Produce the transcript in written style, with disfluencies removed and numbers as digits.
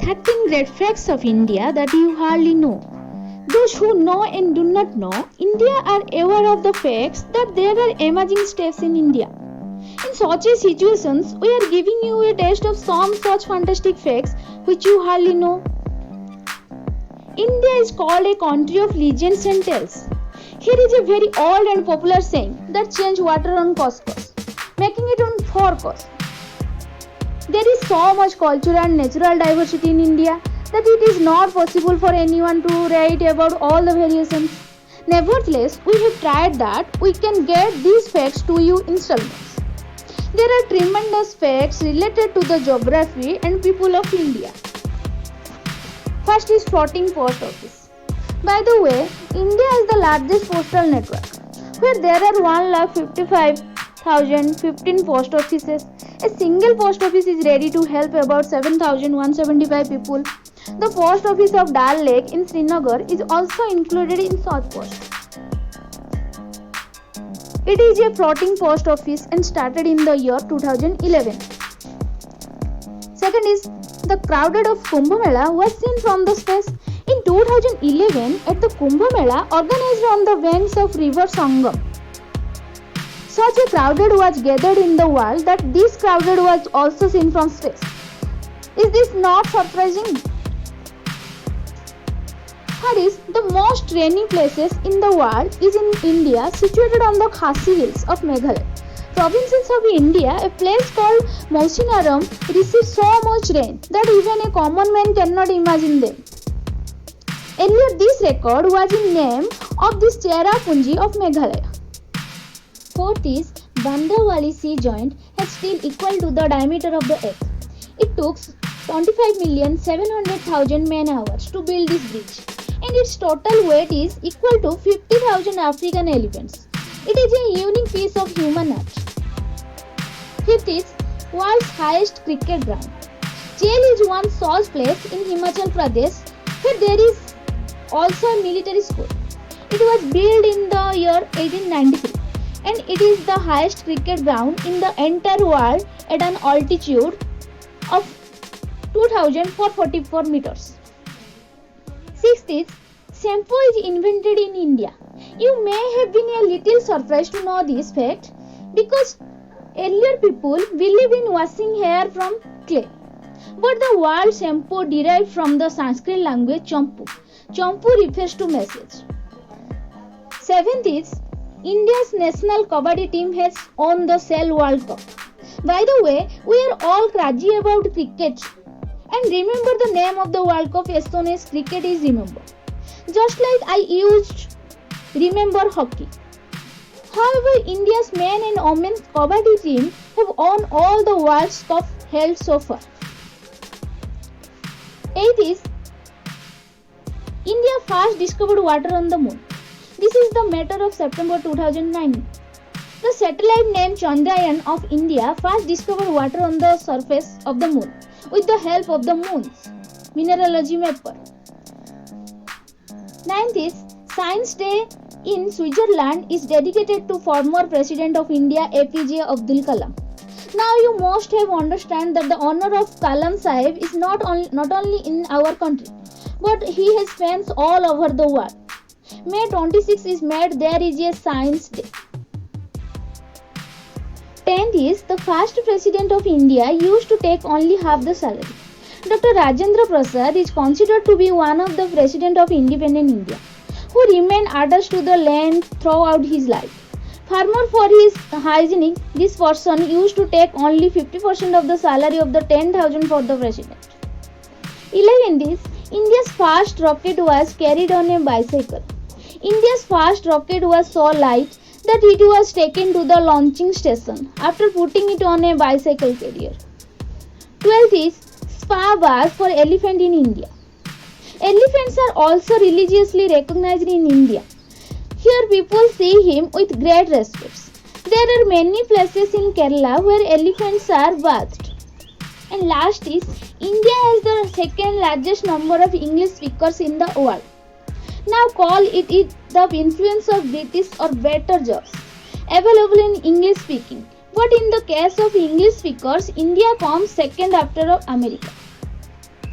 13 great facts of India that you hardly know. Those who know and do not know India are aware of the facts that there are emerging states in India. In such a situations, we are giving you a taste of some such fantastic facts which you hardly know. India is called a country of legends and tales. Here is a very old and popular saying that change water on couscous, making it on four course. There is so much cultural and natural diversity in India that it is not possible for anyone to write about all the variations. Nevertheless, we have tried that we can get these facts to you in installments. There are tremendous facts related to the geography and people of India. First is floating post office. By the way, India is the largest postal network, where there are 1,55,015 post offices. A single post office is ready to help about 7,175 people. The post office of Dal Lake in Srinagar is also included in such post. It is a floating post office and started in the year 2011. Second is the crowd of Kumbh Mela was seen from the space. In 2011, at the Kumbh Mela organized on the banks of river Sangam, such a crowd was gathered in the world that this crowd was also seen from space. Is this not surprising? Third is the most rainy places in the world is in India, situated on the Khasi Hills of Meghalaya. Provinces of India, a place called Mausinaram, receives so much rain that even a common man cannot imagine them. Earlier, this record was in name of this Cherrapunji of Meghalaya. Fourth is Bandhavali sea joint has steel equal to the diameter of the earth. It took 25,700,000 man-hours to build this bridge, and its total weight is equal to 50,000 African elephants. It is a unique piece of human art. Fifth is world's highest cricket ground. Chel is one such place in Himachal Pradesh where there is also a military school. It was built in the year 1893 and it is the highest cricket ground in the entire world at an altitude of 2,444 meters. Sixth is shampoo is invented in India. You may have been a little surprised to know this fact because earlier people believed in washing hair from clay. But the word shampoo derived from the Sanskrit language champu. Champu refers to message. Seventh is India's national kabaddi team has won the Shell World Cup. By the way, we are all crazy about cricket and remember the name of the World Cup as soon as cricket is remembered. Just like I used remember hockey. However, India's men and women's kabaddi team have won all the World Cup held so far. Eighth is India first discovered water on the moon. This is the matter of September 2009. The satellite named Chandrayaan of India first discovered water on the surface of the moon with the help of the moon's mineralogy mapper. Ninth is Science Day in Switzerland is dedicated to former President of India APJ Abdul Kalam. Now you must have understand that the honor of Kalam Sahib is not only in our country, but he has fans all over the world. May 26 is made there is a Science Day. 10th is the first President of India used to take only half the salary. Dr. Rajendra Prasad is considered to be one of the President of independent India, who remained attached to the land throughout his life. Farmer for his hygienic, this person used to take only 50% of the salary of the 10,000 for the President. 11th is India's first rocket was carried on a bicycle. India's first rocket was so light that it was taken to the launching station after putting it on a bicycle carrier. 12th is spa bath for elephant in India. Elephants are also religiously recognized in India. Here people see him with great respect. There are many places in Kerala where elephants are bathed. And last is India has the second largest number of English speakers in the world. Now call it the influence of British or better jobs available in English speaking. But in the case of English speakers, India comes second after America.